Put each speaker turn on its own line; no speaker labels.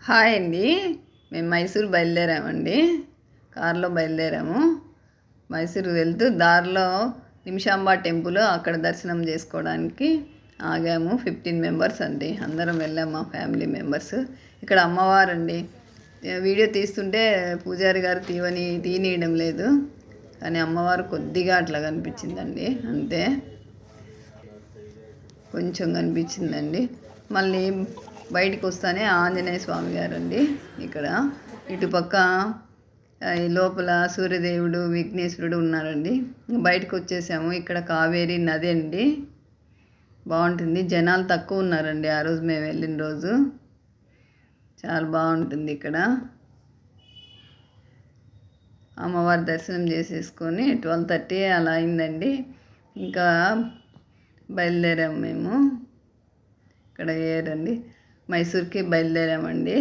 Hi అండి. మేము మైసూర్ బయలుదేరామండి. కారులో బయలుదేరాము. మైసూరు వెళ్తూ దారిలో నిమిషాంబ టెంపుల్ అక్కడ దర్శనం చేసుకోవడానికి ఆగాము. 15 మెంబర్స్ అండి, అందరం వెళ్ళాము, మా ఫ్యామిలీ మెంబర్స్. ఇక్కడ అమ్మవారు అండి. వీడియో తీస్తుంటే పూజారి గారు తీయనీయడం లేదు, కానీ అమ్మవారు కొద్దిగా అట్లా కనిపించిందండి, అంతే, కొంచెం కనిపించిందండి. మళ్ళీ బయటికి వస్తానే ఆంజనేయ స్వామి గారు అండి. ఇక్కడ ఇటుపక్క ఈ లోపల సూర్యదేవుడు, విఘ్నేశ్వరుడు ఉన్నారండి. బయటకు వచ్చేసాము. ఇక్కడ కావేరీ నది అండి, బాగుంటుంది. జనాలు తక్కువ ఉన్నారండి ఆ రోజు మేము వెళ్ళిన రోజు. చాలా బాగుంటుంది ఇక్కడ. అమ్మవారి దర్శనం చేసేసుకొని 12:30 అలా అయిందండి. ఇంకా బయలుదేరాము మేము. ఇక్కడ ఏరండి, మైసూర్కి బయలుదేరామండి.